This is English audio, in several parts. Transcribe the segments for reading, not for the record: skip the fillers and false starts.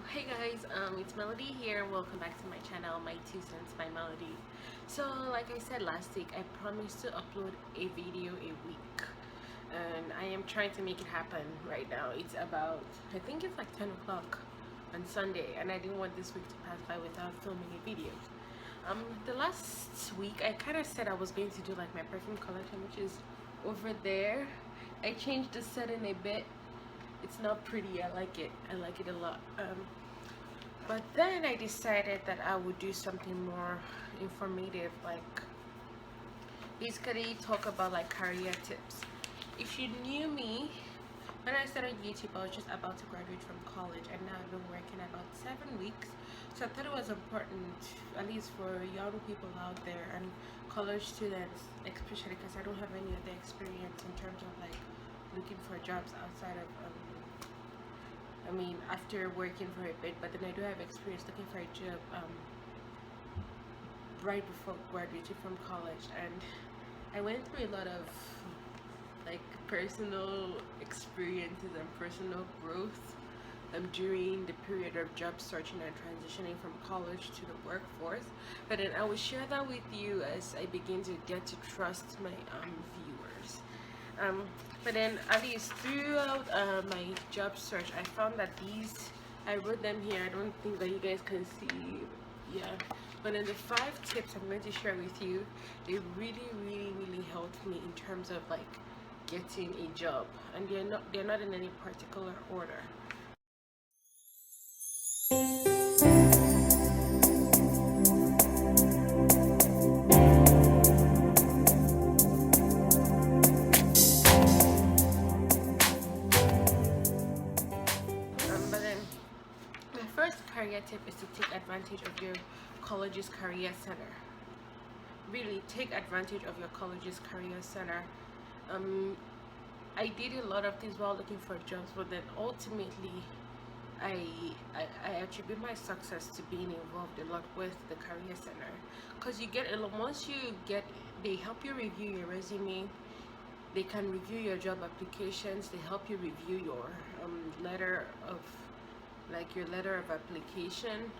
Hey guys, it's Melody here. Welcome back to my channel, My Two Cents by Melody. So, like I said last week, I promised to upload a video a week, and I am trying to make it happen right now. It's about, I think it's like 10 o'clock on Sunday, and I didn't want this week to pass by without filming a video. The last week, I kind of said I was going to do like my perfume collection, which is over there. I changed the setting a bit. It's not pretty. I like it. I like it a lot. But then I decided that I would do something more informative, like basically talk about like career tips. If you knew me, when I started YouTube, I was just about to graduate from college, and now I've been working about 7 weeks. So I thought it was important, at least for young people out there and college students, especially because I don't have any other experience in terms of like looking for jobs outside of after working for a bit, but then I do have experience looking for a job right before graduating from college, and I went through a lot of like personal experiences and personal growth during the period of job searching and transitioning from college to the workforce. But then I will share that with you as I begin to get to trust my viewers. Um, but then at least throughout my job search, I found that I wrote them here. I don't think that you guys can see. Yeah. But then the 5 tips I'm going to share with you, they really helped me in terms of like getting a job, and they're not in any particular order. But then my first career tip is to take advantage of your college's career center. Really take advantage of your college's career center. um I did a lot of things while looking for jobs, but then ultimately I, I attribute my success to being involved a lot with the career center, because you get a lot. Once you get, they help you review your resume, they can review your job applications, they help you review your letter of like your letter of application.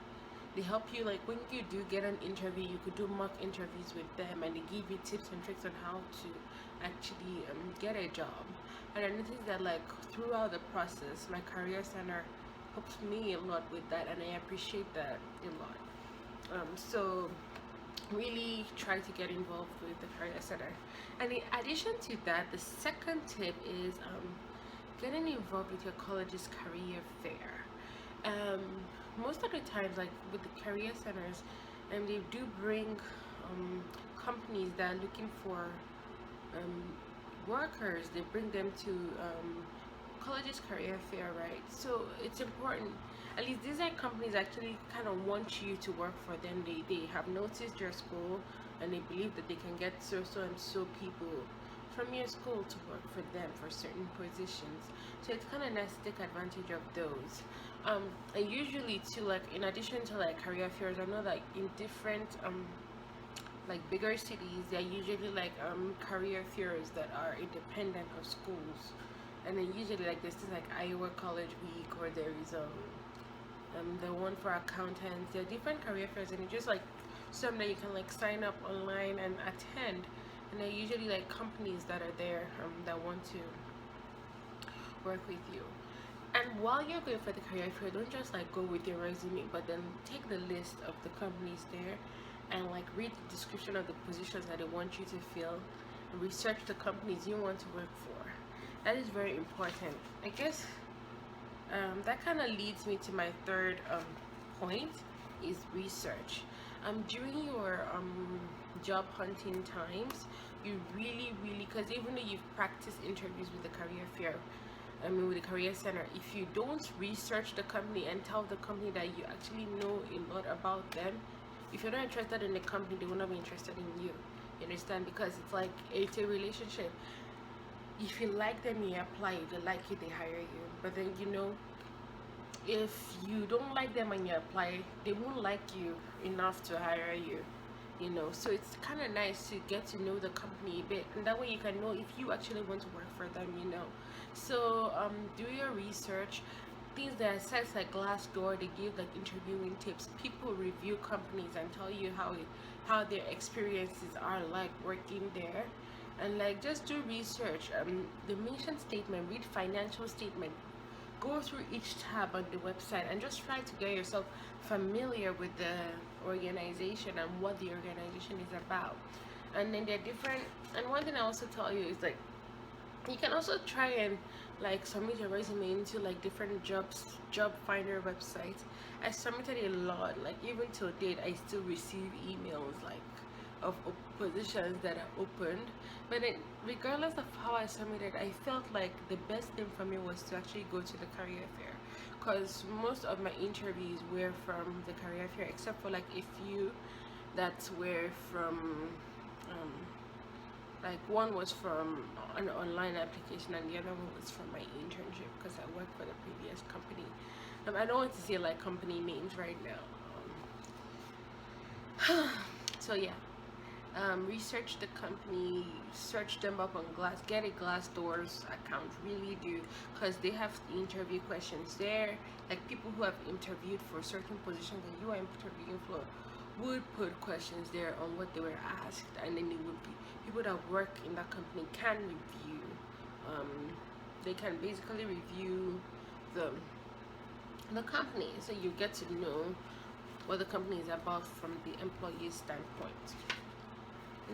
They help you, like when you do get an interview, you could do mock interviews with them, and they give you tips and tricks on how to actually get a job. And I noticed that like throughout the process, my career center helped me a lot with that, and I appreciate that a lot. So really try to get involved with the career center. And in addition to that, the second tip is getting involved with your college's career fair. um, Most of the times, like with the career centers, and they do bring companies that are looking for um, workers. They bring them to college's career fair, right? So it's important. At least these are companies actually kind of want you to work for them. They have noticed your school, and they believe that they can get so and so people from your school to work for them for certain positions. So it's kind of nice to take advantage of those. And usually too, like in addition to like career fairs, I know like in different like bigger cities, they're usually like career fairs that are independent of schools. And then usually like there's things like Iowa College Week, or there is the one for accountants. There are different career fairs, and it's just like some that you can like sign up online and attend. And they're usually like companies that are there that want to work with you. And while you're going for the career fair, don't just like go with your resume, but then take the list of the companies there and like read the description of the positions that they want you to fill, and research the companies you want to work for. That is very important. I guess that kind of leads me to my third point, is research. During your job hunting times, you really, because even though you've practiced interviews with the career fair, with the career center, if you don't research the company and tell the company that you actually know a lot about them, if you're not interested in the company, they will not be interested in you. You understand? Because it's a relationship. If you like them, you apply. If they like you, they hire you. But then if you don't like them and you apply, they won't like you enough to hire you. So it's kind of nice to get to know the company a bit, and that way you can know if you actually want to work for them. So do your research. things that are sites like Glassdoor, they give like interviewing tips. People review companies and tell you how their experiences are like working there. And like just do research. The mission statement, read financial statement, go through each tab on the website and just try to get yourself familiar with the organization and what the organization is about. And then they're different. And one thing I also tell you is like you can also try and like submit your resume into like different job finder websites. I submitted a lot, like even till date I still receive emails like of positions that are opened. But then regardless of how I submitted, I felt like the best thing for me was to actually go to the career fair, because most of my interviews were from the career fair except for like a few that were from um, like one was from an online application and the other one was from my internship because I worked for the previous company. I don't want to say like company names right now. So yeah, research the company, search them up on get a Glassdoor's account, really do, because they have interview questions there. Like people who have interviewed for certain positions that you are interviewing for would put questions there on what they were asked, and then it would be people that work in that company can review. They can basically review the company, so you get to know what the company is about from the employee's standpoint.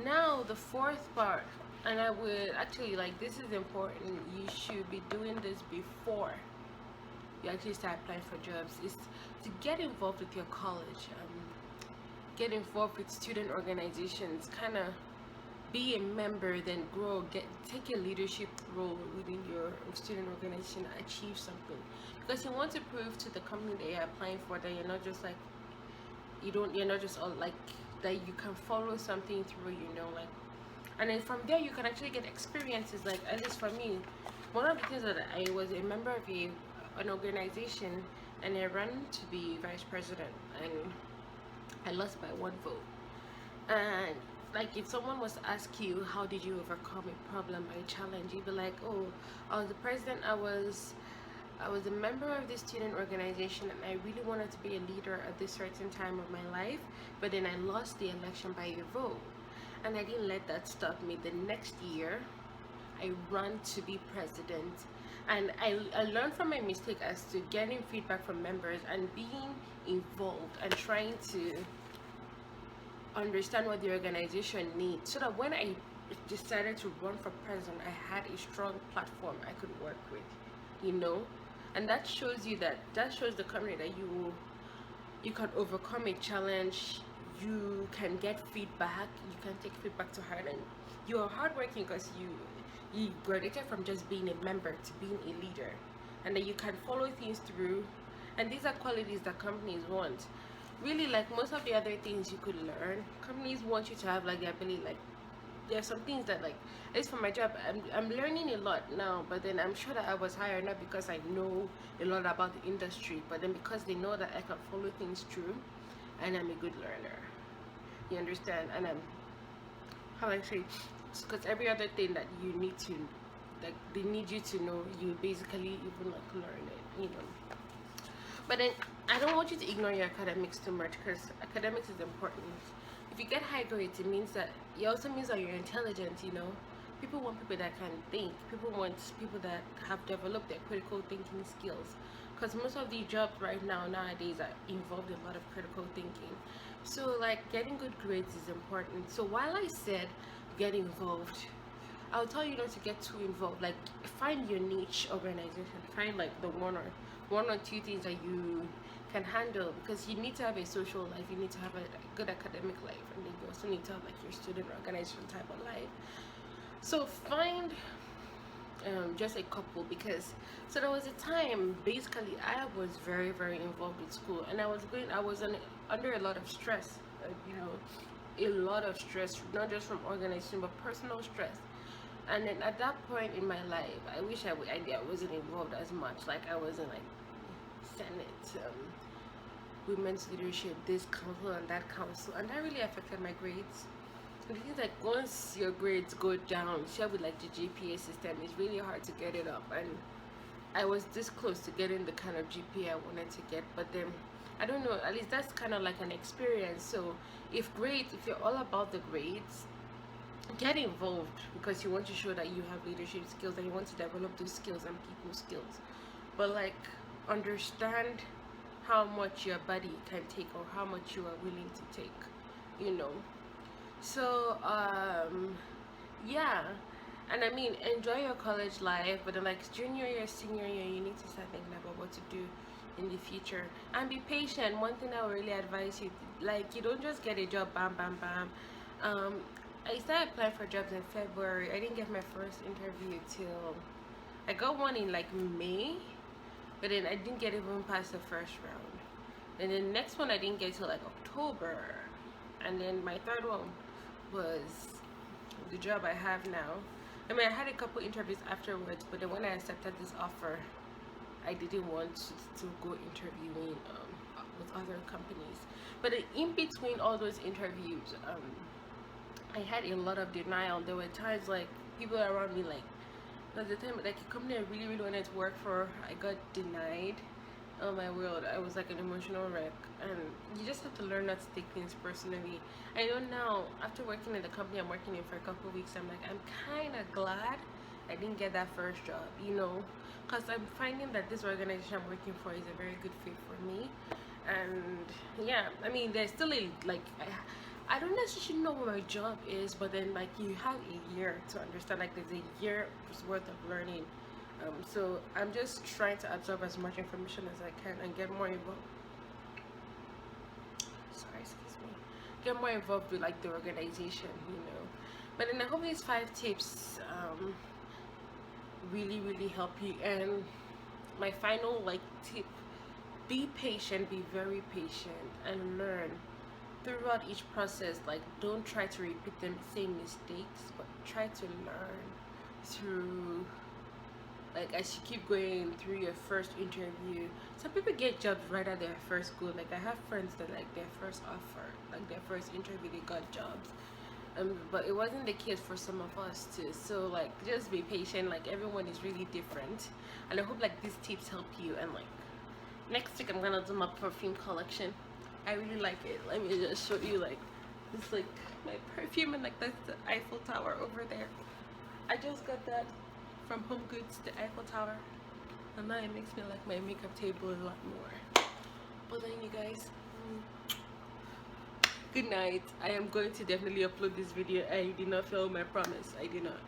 Now the fourth part, and I would actually like this is important. You should be doing this before you actually start applying for jobs. Is to get involved with your college. Get involved with student organizations, kind of be a member, then grow, take a leadership role within your student organization, achieve something, because you want to prove to the company that you're applying for that you're not just like you're not just all like that, you can follow something through, like, and then from there you can actually get experiences. Like at least for me, one of the things that I was a member of an organization and I ran to be vice president and I lost by 1 vote. And like if someone was to ask you how did you overcome a problem or a challenge, you'd be like, oh, I was the president, I was a member of this student organization and I really wanted to be a leader at this certain time of my life, but then I lost the election by a vote. And I didn't let that stop me. The next year I ran to be president, and I learned from my mistake as to getting feedback from members and being involved and trying to understand what the organization needs, so that when I decided to run for president, I had a strong platform I could work with, and that shows the company that you can overcome a challenge, you can get feedback, you can take feedback to heart, and you are hardworking because you graduated from just being a member to being a leader, and that you can follow things through. And these are qualities that companies want. Really, like most of the other things you could learn, companies want you to have like the ability. Like there are some things that, like, at least for my job, I'm learning a lot now, but then I'm sure that I was hired not because I know a lot about the industry, but then because they know that I can follow things through and I'm a good learner. You understand? And how I say, because every other thing that you need to, like, they need you to know, you basically even like learn it, But then I don't want you to ignore your academics too much, because academics is important. If you get high grades, it also means that you're intelligent. People want people that can think. People want people that have developed their critical thinking skills, because most of the jobs nowadays are involved in a lot of critical thinking. So like getting good grades is important. So while I said get involved, I'll tell you not to get too involved. Like find your niche organization, find like the one or two things that you can handle, because you need to have a social life, you need to have a good academic life, and then you also need to have like your student organization type of life. So find just a couple, because there was a time basically I was very, very involved with school, and I was under a lot of stress, a lot of stress, not just from organization but personal stress. And then at that point in my life, I wish I wasn't involved as much. Like I wasn't like Senate, women's leadership, this council and that council, and that really affected my grades. And the thing is, like, once your grades go down, share with like the GPA system, it's really hard to get it up. And I was this close to getting the kind of GPA I wanted to get, but then I don't know, at least that's kind of like an experience. So if you're all about the grades, get involved, because you want to show that you have leadership skills and you want to develop those skills and people skills. But like, understand how much your body can take or how much you are willing to take, you know. So yeah, and I mean, enjoy your college life, but then like junior year, senior year, you need to start thinking about what to do in the future, and be patient. One thing I would really advise you, like, you don't just get a job bam bam bam. I started applying for jobs in February. I didn't get my first interview till I got one in like May, but then I didn't get even past the first round, and then the next one I didn't get till like October, and then my third one was the job I have now. I mean, I had a couple interviews afterwards, but then when I accepted this offer, I didn't want to go interviewing with other companies. But in between all those interviews, I had a lot of denial. There were times like people around me, like, at the time, like, a company I really, really wanted to work for, I got denied. Oh my word, I was like an emotional wreck. And you just have to learn not to take things personally. I know now, after working in the company I'm working in for a couple of weeks, I'm like, I'm kind of glad I didn't get that first job, you know, because I'm finding that this organization I'm working for is a very good fit for me. And yeah, I mean, there's still a, like, I don't necessarily know what my job is, but then like, you have a year to understand, like, there's a year's worth of learning. So I'm just trying to absorb as much information as I can and get more involved. Sorry, excuse me. Get more involved with like the organization, you know. But then I hope these 5 tips really, really help you. And my final like tip: be patient, be very patient, and learn throughout each process. Like, don't try to repeat the same mistakes, but try to learn through, like, as you keep going through your first interview. Some people get jobs right at their first go. Like, I have friends that, like, their first offer, like their first interview, they got jobs. But it wasn't the case for some of us too. So like, just be patient. Like, everyone is really different, and I hope like these tips help you. And like, next week I'm gonna do my perfume collection. I really like it. Let me just show you, like, it's like my perfume, and like that's the Eiffel Tower over there. I just got that from Home Goods, the Eiffel Tower, and now it makes me like my makeup table a lot more. But then, you guys, good night. I am going to definitely upload this video. I did not fail my promise. I did not.